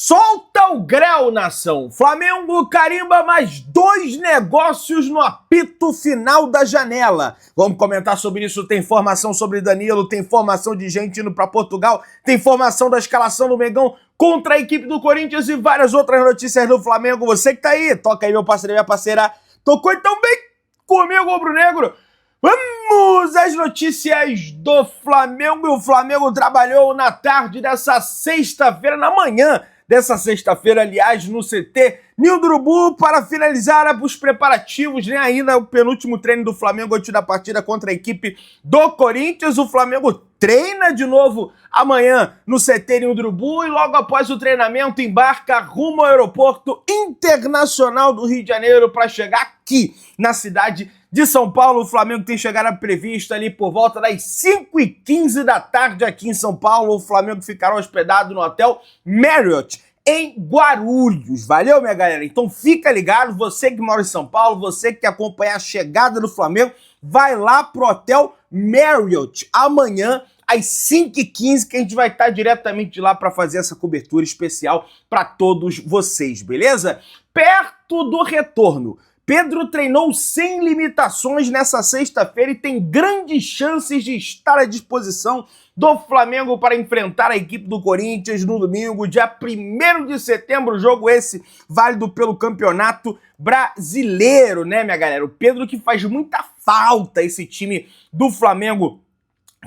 Solta o grau, nação! Flamengo carimba mais 2 negócios no apito final da janela. Vamos comentar sobre isso. Tem informação sobre Danilo, tem informação de gente indo para Portugal, tem informação da escalação do Mengão contra a equipe do Corinthians e várias outras notícias do Flamengo. Você que tá aí, toca aí, meu parceiro e minha parceira. Tocou então bem comigo, rubro-negro. Vamos às notícias do Flamengo. E o Flamengo trabalhou na tarde dessa sexta-feira, na manhã dessa sexta-feira, aliás, no CT Ninho do Urubu, para finalizar os preparativos, né? Ainda o penúltimo treino do Flamengo antes da partida contra a equipe do Corinthians. O Flamengo treina de novo amanhã no CT Ninho do Urubu e logo após o treinamento embarca rumo ao aeroporto internacional do Rio de Janeiro para chegar aqui na cidade de São Paulo. O Flamengo tem chegada prevista ali por volta das 5h15 da tarde aqui em São Paulo. O Flamengo ficará hospedado no hotel Marriott em Guarulhos. Valeu, minha galera? Então fica ligado, você que mora em São Paulo, você que quer acompanhar a chegada do Flamengo, vai lá pro hotel Marriott amanhã às 5h15, que a gente vai estar diretamente de lá para fazer essa cobertura especial para todos vocês, beleza? Perto do retorno, Pedro treinou sem limitações nessa sexta-feira e tem grandes chances de estar à disposição do Flamengo para enfrentar a equipe do Corinthians no domingo, dia 1º de setembro, jogo esse válido pelo Campeonato Brasileiro, né, minha galera? O Pedro que faz muita falta, esse time do Flamengo.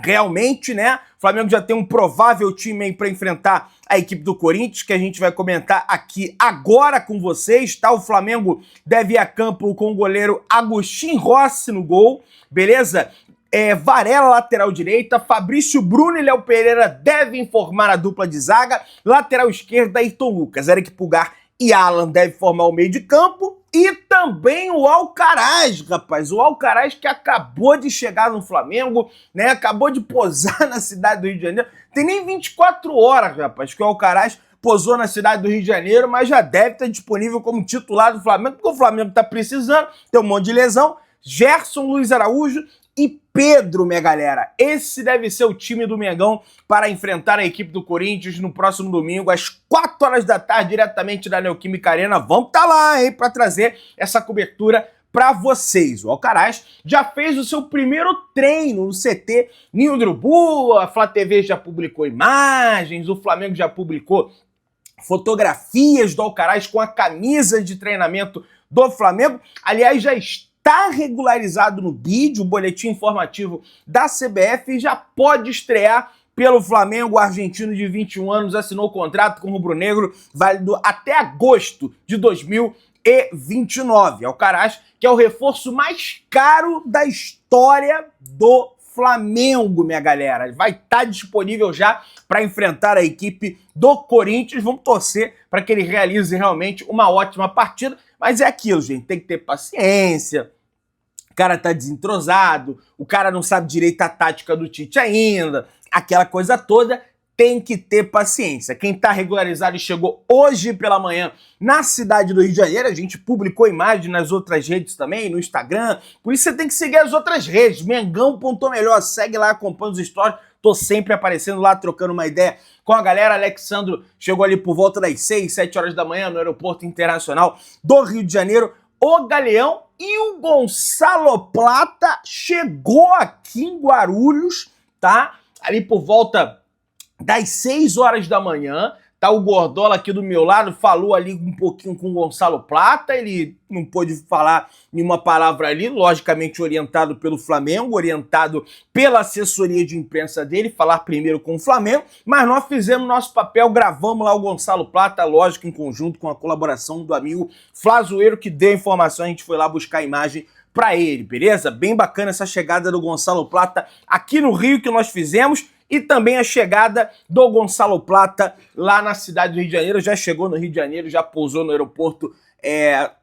Realmente, né? O Flamengo já tem um provável time aí para enfrentar a equipe do Corinthians, que a gente vai comentar aqui agora com vocês, tá? O Flamengo deve ir a campo com o goleiro Agustin Rossi no gol, beleza? Varela, lateral direita, Fabrício Bruno e Léo Pereira devem formar a dupla de zaga, lateral esquerda, Ayrton Lucas, Eric Pulgar e Alan devem formar o meio de campo, e também o Alcaraz, rapaz, o Alcaraz que acabou de chegar no Flamengo, né, acabou de posar na cidade do Rio de Janeiro, tem nem 24 horas, rapaz, que o Alcaraz posou na cidade do Rio de Janeiro, mas já deve estar disponível como titular do Flamengo, porque o Flamengo está precisando, tem um monte de lesão. Gerson, Luiz Araújo e Pedro, minha galera. Esse deve ser o time do Mengão para enfrentar a equipe do Corinthians no próximo domingo, às 4 horas da tarde, diretamente da Neoquímica Arena. Vamos estar lá, hein, para trazer essa cobertura para vocês. O Alcaraz já fez o seu primeiro treino no CT Ninho do Urubu, a Flá TV já publicou imagens, o Flamengo já publicou fotografias do Alcaraz com a camisa de treinamento do Flamengo. Aliás, já está regularizado no BID, o boletim informativo da CBF, e já pode estrear pelo Flamengo. O argentino de 21 anos assinou contrato com o rubro-negro, válido até agosto de 2029. Alcaraz, que é o reforço mais caro da história do Flamengo, minha galera. Vai estar disponível já para enfrentar a equipe do Corinthians. Vamos torcer para que ele realize realmente uma ótima partida. Mas é aquilo, gente, tem que ter paciência. O cara tá desentrosado, o cara não sabe direito a tática do Tite ainda, aquela coisa toda, tem que ter paciência. Quem tá regularizado e chegou hoje pela manhã na cidade do Rio de Janeiro, a gente publicou imagem nas outras redes também, no Instagram, por isso você tem que seguir as outras redes, Mengão.melhor, segue lá, acompanha os stories, tô sempre aparecendo lá, trocando uma ideia com a galera. Alexandro chegou ali por volta das 6, 7 horas da manhã no Aeroporto Internacional do Rio de Janeiro. O Galeão e o Gonçalo Plata chegou aqui em Guarulhos, tá? Ali por volta das 6 horas da manhã, tá? O Gordola aqui do meu lado falou ali um pouquinho com o Gonçalo Plata, ele não pôde falar nenhuma palavra ali, logicamente orientado pelo Flamengo, orientado pela assessoria de imprensa dele, falar primeiro com o Flamengo, mas nós fizemos nosso papel, gravamos lá o Gonçalo Plata, lógico, em conjunto com a colaboração do amigo Flazoeiro, que deu a informação, a gente foi lá buscar a imagem para ele, beleza? Bem bacana essa chegada do Gonçalo Plata aqui no Rio que nós fizemos, e também a chegada do Gonçalo Plata lá na cidade do Rio de Janeiro. Já chegou no Rio de Janeiro, já pousou no aeroporto,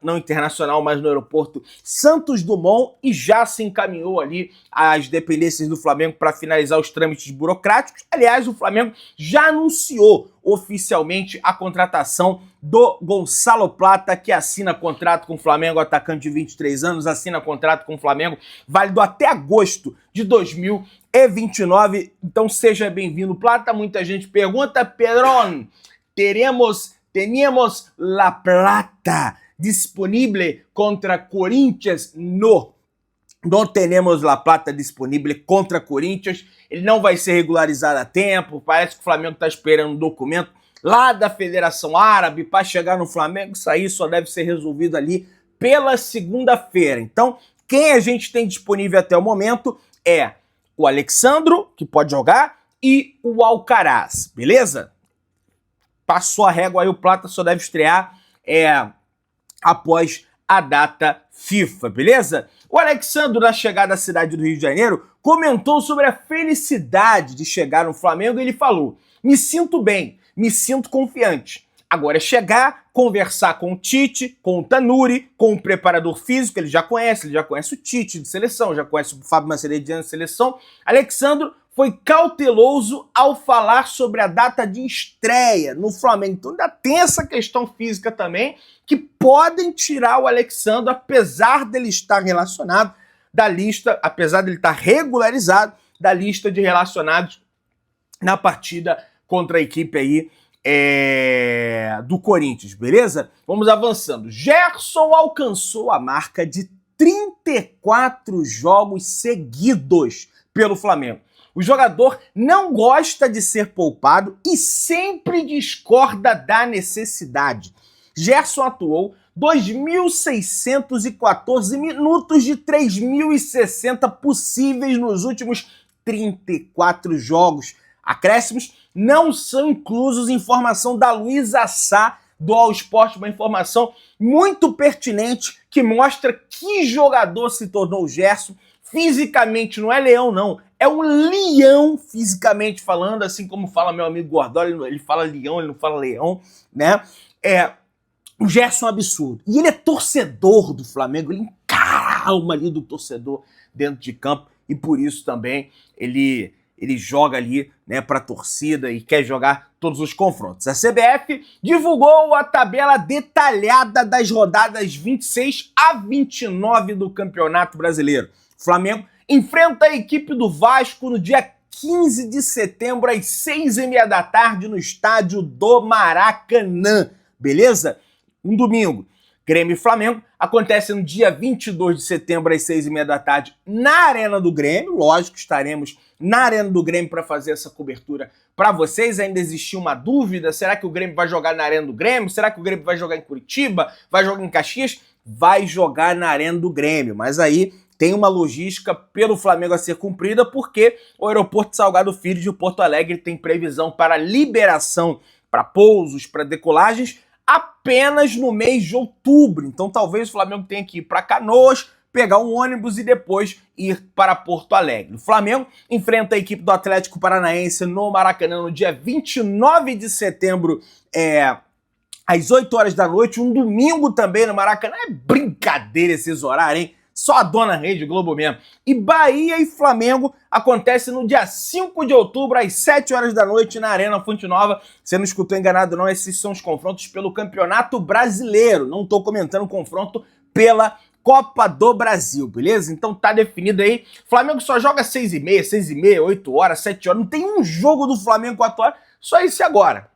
não internacional, mas no aeroporto Santos Dumont, e já se encaminhou ali às dependências do Flamengo para finalizar os trâmites burocráticos. Aliás, o Flamengo já anunciou oficialmente a contratação do Gonçalo Plata, que assina contrato com o Flamengo, atacante de 23 anos, assina contrato com o Flamengo, válido até agosto de 2029. Então seja bem-vindo, Plata. Muita gente pergunta, Pedrão, teremos teníamos La Plata disponible contra Corinthians? No. Não temos La Plata disponível contra Corinthians. Ele não vai ser regularizado a tempo. Parece que o Flamengo está esperando um documento lá da Federação Árabe para chegar no Flamengo. Isso aí só deve ser resolvido ali pela segunda-feira. Então, quem a gente tem disponível até o momento é o Alexandro, que pode jogar, e o Alcaraz, beleza? Passou a régua aí, o Plata só deve estrear após a data FIFA, beleza? O Alexandre, na chegada à cidade do Rio de Janeiro, comentou sobre a felicidade de chegar no Flamengo e ele falou: me sinto bem, me sinto confiante. Agora é chegar, conversar com o Tite, com o Tanuri, com o preparador físico, ele já conhece o Tite de seleção, já conhece o Fábio Maceridiano de seleção. Alexandre foi cauteloso ao falar sobre a data de estreia no Flamengo. Então ainda tem essa questão física também, que podem tirar o Alexandre, apesar dele estar relacionado da lista, apesar dele estar regularizado da lista de relacionados na partida contra a equipe aí do Corinthians, beleza? Vamos avançando. Gerson alcançou a marca de 34 jogos seguidos pelo Flamengo. O jogador não gosta de ser poupado e sempre discorda da necessidade. Gerson atuou 2.614 minutos de 3.060 possíveis nos últimos 34 jogos. Acréscimos não são inclusos. Informação da Luísa Sá, do All Sport, uma informação muito pertinente que mostra que jogador se tornou o Gerson. Fisicamente não é leão, não. É um leão, fisicamente falando, assim como fala meu amigo Gordoli, ele fala leão, ele não fala leão, né? O Gerson é um absurdo. E ele é torcedor do Flamengo, ele encara a alma ali do torcedor dentro de campo, e por isso também ele joga ali, né, para a torcida e quer jogar todos os confrontos. A CBF divulgou a tabela detalhada das rodadas 26 a 29 do Campeonato Brasileiro. O Flamengo enfrenta a equipe do Vasco no dia 15 de setembro, às 6h30 da tarde, no estádio do Maracanã, beleza? Um domingo. Grêmio e Flamengo acontece no dia 22 de setembro, às 6h30 da tarde, na Arena do Grêmio. Lógico, estaremos na Arena do Grêmio para fazer essa cobertura para vocês. Ainda existia uma dúvida: será que o Grêmio vai jogar na Arena do Grêmio? Será que o Grêmio vai jogar em Curitiba? Vai jogar em Caxias? Vai jogar na Arena do Grêmio, mas aí tem uma logística pelo Flamengo a ser cumprida, porque o aeroporto Salgado Filho de Porto Alegre tem previsão para liberação para pousos, para decolagens, apenas no mês de outubro. Então talvez o Flamengo tenha que ir para Canoas, pegar um ônibus e depois ir para Porto Alegre. O Flamengo enfrenta a equipe do Atlético Paranaense no Maracanã no dia 29 de setembro, às 8 horas da noite, um domingo também no Maracanã. É brincadeira esses horários, hein? Só a dona Rede Globo mesmo. E Bahia e Flamengo acontece no dia 5 de outubro, às 7 horas da noite, na Arena Fonte Nova. Você não escutou enganado não, esses são os confrontos pelo Campeonato Brasileiro. Não estou comentando o confronto pela Copa do Brasil, beleza? Então tá definido aí. Flamengo só joga 6h30, 6h30, 8 horas, 7 horas. Não tem um jogo do Flamengo 4 horas, só esse agora,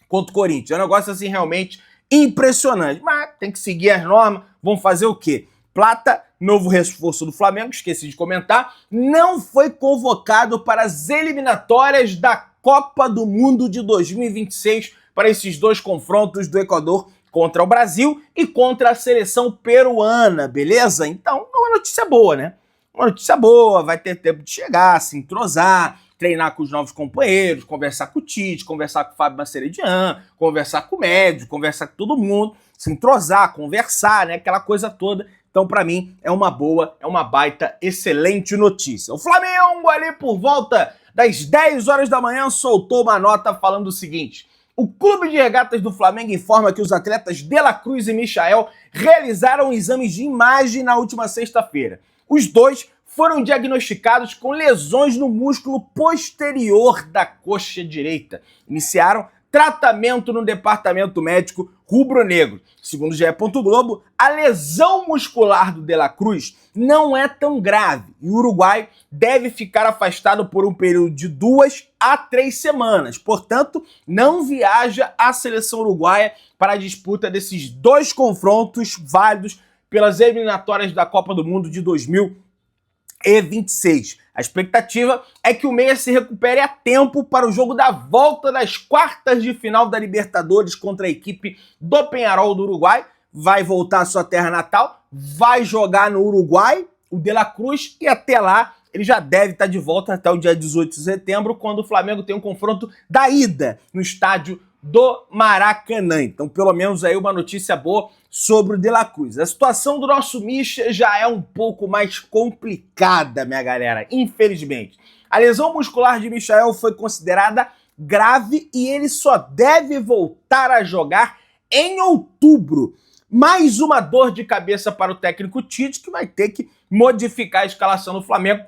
contra o Corinthians. É um negócio assim realmente impressionante. Mas tem que seguir as normas. Vamos fazer o quê? Plata, novo reforço do Flamengo, esqueci de comentar, não foi convocado para as eliminatórias da Copa do Mundo de 2026, para esses dois confrontos do Equador contra o Brasil e contra a seleção peruana, beleza? Então, uma notícia boa, né? Uma notícia boa, vai ter tempo de chegar, se entrosar, treinar com os novos companheiros, conversar com o Tite, conversar com o Fábio Maceridian, conversar com o médico, conversar com todo mundo, se entrosar, conversar, né? Aquela coisa toda. Então, para mim, é uma boa, é uma baita, excelente notícia. O Flamengo, ali por volta das 10 horas da manhã, soltou uma nota falando o seguinte: o Clube de Regatas do Flamengo informa que os atletas De La Cruz e Michael realizaram exames de imagem na última sexta-feira. Os dois foram diagnosticados com lesões no músculo posterior da coxa direita. Iniciaram tratamento no departamento médico rubro-negro. Segundo o GE. Globo, a lesão muscular do De La Cruz não é tão grave e o Uruguai deve ficar afastado por um período de 2 a 3 semanas. Portanto, não viaja à seleção uruguaia para a disputa desses 2 confrontos válidos pelas eliminatórias da Copa do Mundo de 2026. A expectativa é que o meia se recupere a tempo para o jogo da volta das quartas de final da Libertadores contra a equipe do Peñarol do Uruguai. Vai voltar à sua terra natal, vai jogar no Uruguai, o De La Cruz, e até lá ele já deve estar de volta até o dia 18 de setembro, quando o Flamengo tem um confronto da ida no estádio do Maracanã. Então, pelo menos aí uma notícia boa sobre o De La Cruz. A situação do nosso Misha já é um pouco mais complicada, minha galera, infelizmente. A lesão muscular de Michael foi considerada grave e ele só deve voltar a jogar em outubro. Mais uma dor de cabeça para o técnico Tite, que vai ter que modificar a escalação do Flamengo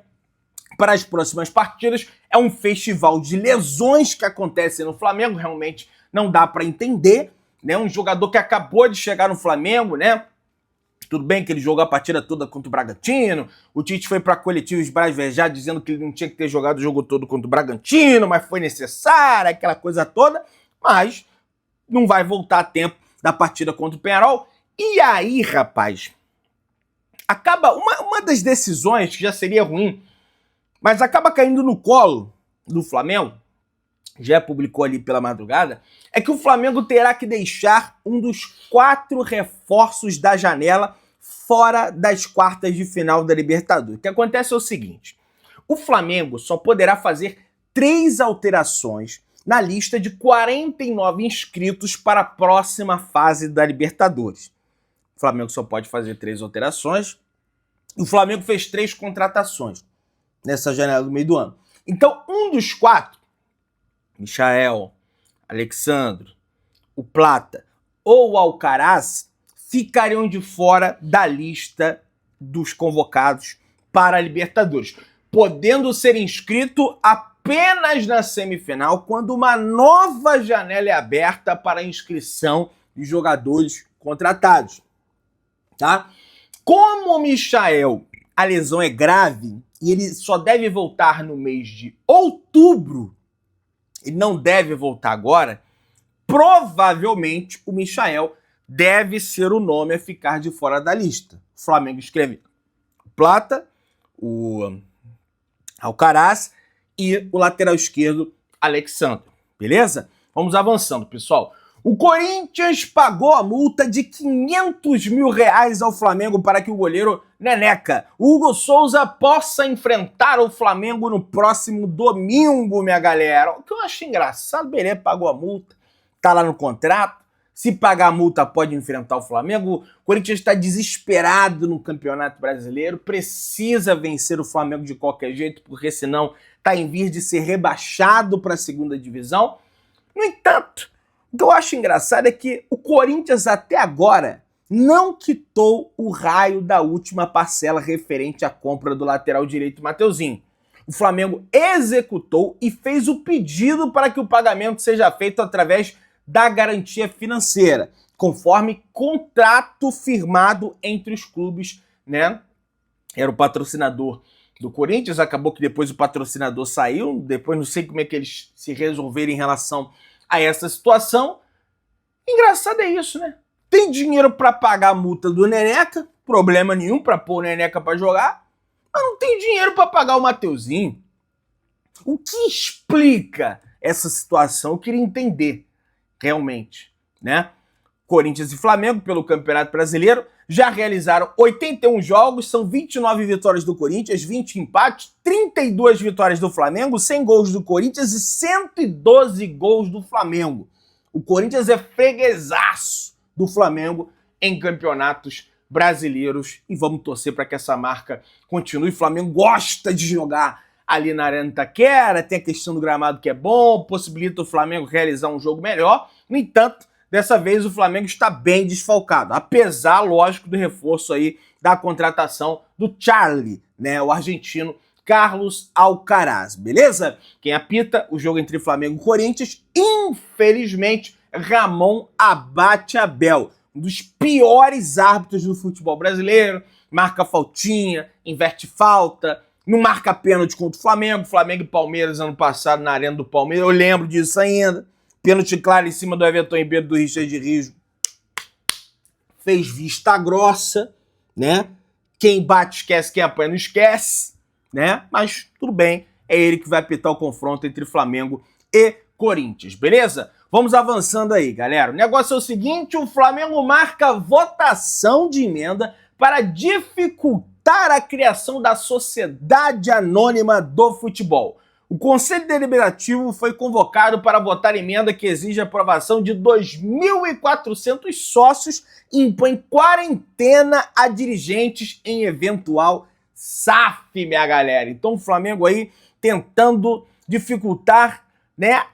para as próximas partidas. É um festival de lesões que acontece no Flamengo, realmente não dá para entender, né? Um jogador que acabou de chegar no Flamengo, né? Tudo bem que ele jogou a partida toda contra o Bragantino, o Tite foi para coletiva esbravejar dizendo que ele não tinha que ter jogado o jogo todo contra o Bragantino, mas foi necessário, aquela coisa toda, mas não vai voltar a tempo da partida contra o Peñarol. E aí, rapaz, acaba uma das decisões que já seria ruim, mas acaba caindo no colo do Flamengo, já publicou ali pela madrugada, é que o Flamengo terá que deixar um dos 4 reforços da janela fora das quartas de final da Libertadores. O que acontece é o seguinte, o Flamengo só poderá fazer 3 alterações na lista de 49 inscritos para a próxima fase da Libertadores. O Flamengo só pode fazer 3 alterações. O Flamengo fez 3 contratações nessa janela do meio do ano. Então, um dos 4, Michael, Alexandre, o Plata ou o Alcaraz, ficariam de fora da lista dos convocados para a Libertadores, podendo ser inscrito apenas na semifinal, quando uma nova janela é aberta para a inscrição de jogadores contratados. Tá? Como o Michael, a lesão é grave e ele só deve voltar no mês de outubro, ele não deve voltar agora, provavelmente o Michael deve ser o nome a ficar de fora da lista. O Flamengo escreve o Plata, o Alcaraz e o lateral esquerdo, Alexandre. Beleza? Vamos avançando, pessoal. O Corinthians pagou a multa de R$500 mil ao Flamengo para que o goleiro Neneca, Hugo Souza, possa enfrentar o Flamengo no próximo domingo, minha galera. O que eu acho engraçado, beleza, pagou a multa, tá lá no contrato. Se pagar a multa, pode enfrentar o Flamengo. O Corinthians está desesperado no Campeonato Brasileiro, precisa vencer o Flamengo de qualquer jeito, porque senão está em vias de ser rebaixado para a segunda divisão. No entanto, o que eu acho engraçado é que o Corinthians até agora não quitou o raio da última parcela referente à compra do lateral direito Mateuzinho. O Flamengo executou e fez o pedido para que o pagamento seja feito através da garantia financeira, conforme contrato firmado entre os clubes, né? Era o patrocinador do Corinthians, acabou que depois o patrocinador saiu, depois não sei como é que eles se resolveram em relação a essa situação. Engraçado é isso, né? Tem dinheiro para pagar a multa do Neneca, problema nenhum para pôr o Neneca para jogar, mas não tem dinheiro para pagar o Mateuzinho. O que explica essa situação? Eu queria entender realmente, né? Corinthians e Flamengo, pelo Campeonato Brasileiro, já realizaram 81 jogos, são 29 vitórias do Corinthians, 20 empates, 32 vitórias do Flamengo, 100 gols do Corinthians e 112 gols do Flamengo. O Corinthians é freguesaço do Flamengo em campeonatos brasileiros e vamos torcer para que essa marca continue. O Flamengo gosta de jogar ali na Arena Itaquera, tem a questão do gramado que é bom, possibilita o Flamengo realizar um jogo melhor. No entanto, dessa vez o Flamengo está bem desfalcado, apesar, lógico, do reforço aí da contratação do Charlie, né, o argentino Carlos Alcaraz, beleza? Quem apita o jogo entre Flamengo e Corinthians, infelizmente, Ramon Abate Abel, um dos piores árbitros do futebol brasileiro, marca faltinha, inverte falta, não marca pênalti contra o Flamengo e Palmeiras ano passado na Arena do Palmeiras, eu lembro disso ainda, pênalti claro em cima do Everton Ribeiro do Richard Rios, fez vista grossa, né? Quem bate esquece, quem apanha não esquece, né? Mas tudo bem, é ele que vai apitar o confronto entre Flamengo e Corinthians, beleza? Vamos avançando aí, galera. O negócio é o seguinte, o Flamengo marca votação de emenda para dificultar a criação da Sociedade Anônima do Futebol. O Conselho Deliberativo foi convocado para votar emenda que exige a aprovação de 2.400 sócios e impõe quarentena a dirigentes em eventual SAF, minha galera. Então o Flamengo aí tentando dificultar, né,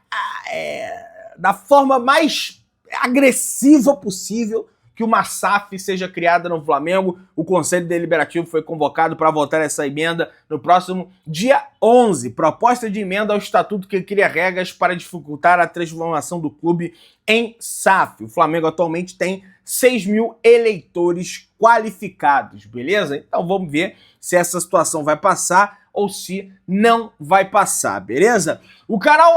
da forma mais agressiva possível que uma SAF seja criada no Flamengo. O Conselho Deliberativo foi convocado para votar essa emenda no próximo dia 11. Proposta de emenda ao estatuto que cria regras para dificultar a transformação do clube em SAF. O Flamengo atualmente tem 6 mil eleitores qualificados, beleza? Então vamos ver se essa situação vai passar ou se não vai passar, beleza? O canal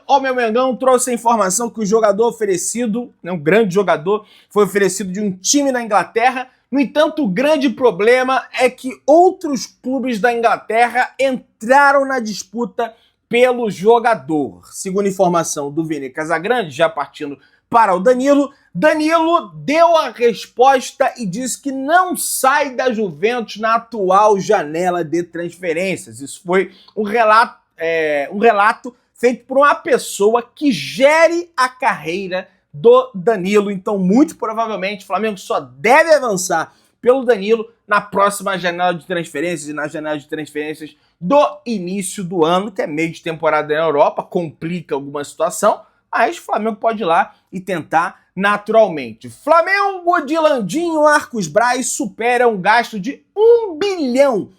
Ó Meu Mengão trouxe a informação que o jogador oferecido, um grande jogador, foi oferecido de um time na Inglaterra. No entanto, o grande problema é que outros clubes da Inglaterra entraram na disputa pelo jogador. Segundo informação do Vini Casagrande, já partindo para o Danilo, Danilo deu a resposta e disse que não sai da Juventus na atual janela de transferências. Isso foi um relato feito por uma pessoa que gere a carreira do Danilo. Então, muito provavelmente, o Flamengo só deve avançar pelo Danilo na próxima janela de transferências e na janela de transferências do início do ano, que é meio de temporada na Europa, complica alguma situação, mas o Flamengo pode ir lá e tentar naturalmente. Flamengo de Landinho Arcos Braz supera um gasto de R$1 bilhão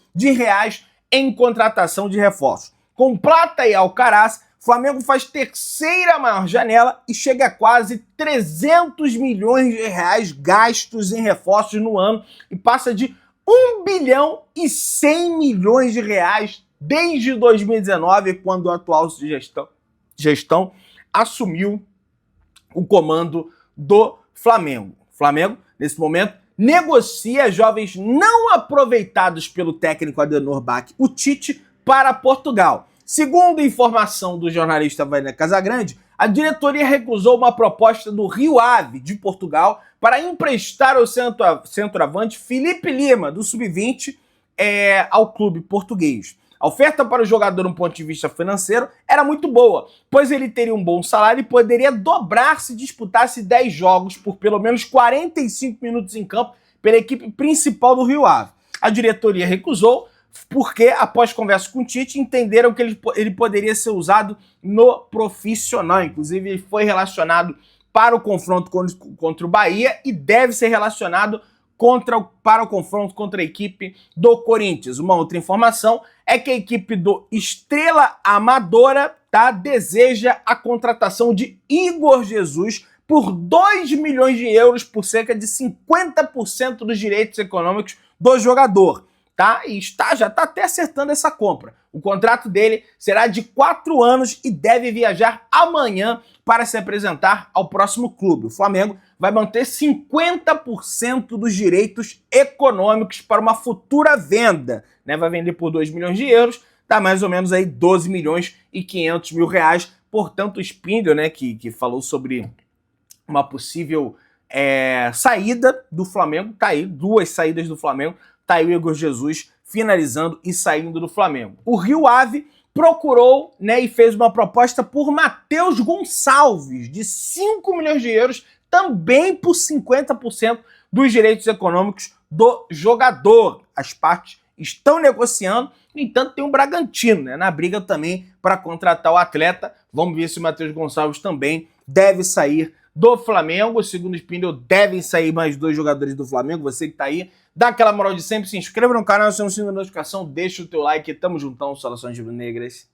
em contratação de reforços. Com Plata e Alcaraz, Flamengo faz terceira maior janela e chega a quase R$300 milhões gastos em reforços no ano e passa de R$1 bilhão e 100 milhões desde 2019, quando a atual gestão assumiu o comando do Flamengo. O Flamengo, nesse momento, negocia jovens não aproveitados pelo técnico Adenor Bach, o Tite, para Portugal. Segundo informação do jornalista Vini Casagrande, a diretoria recusou uma proposta do Rio Ave, de Portugal, para emprestar ao centroavante Felipe Lima, do Sub-20, ao clube português. A oferta para o jogador, do ponto de vista financeiro, era muito boa, pois ele teria um bom salário e poderia dobrar se disputasse 10 jogos por pelo menos 45 minutos em campo pela equipe principal do Rio Ave. A diretoria recusou porque, após conversa com o Tite, entenderam que ele poderia ser usado no profissional. Inclusive, ele foi relacionado para o confronto contra o Bahia e deve ser relacionado para o confronto contra a equipe do Corinthians. Uma outra informação é que a equipe do Estrela Amadora deseja a contratação de Igor Jesus por 2 milhões de euros, por cerca de 50% dos direitos econômicos do jogador. E já está até acertando essa compra. O contrato dele será de 4 anos e deve viajar amanhã para se apresentar ao próximo clube. O Flamengo vai manter 50% dos direitos econômicos para uma futura venda. Vai vender por 2 milhões de euros, dá mais ou menos aí 12 milhões e 500 mil reais. Portanto, o Spindle, que falou sobre uma possível saída do Flamengo, tá aí, 2 saídas do Flamengo, tá aí o Igor Jesus finalizando e saindo do Flamengo. O Rio Ave procurou, e fez uma proposta por Matheus Gonçalves, de 5 milhões de euros, também por 50% dos direitos econômicos do jogador. As partes estão negociando, no entanto tem o Bragantino, na briga também para contratar o atleta. Vamos ver se o Matheus Gonçalves também deve sair do Flamengo. Segundo o Spindle, devem sair mais 2 jogadores do Flamengo. Você que está aí Dá aquela moral de sempre, se inscreva no canal, se não se inscreve na notificação, deixa o teu like, tamo juntão, saudações rubro-negras.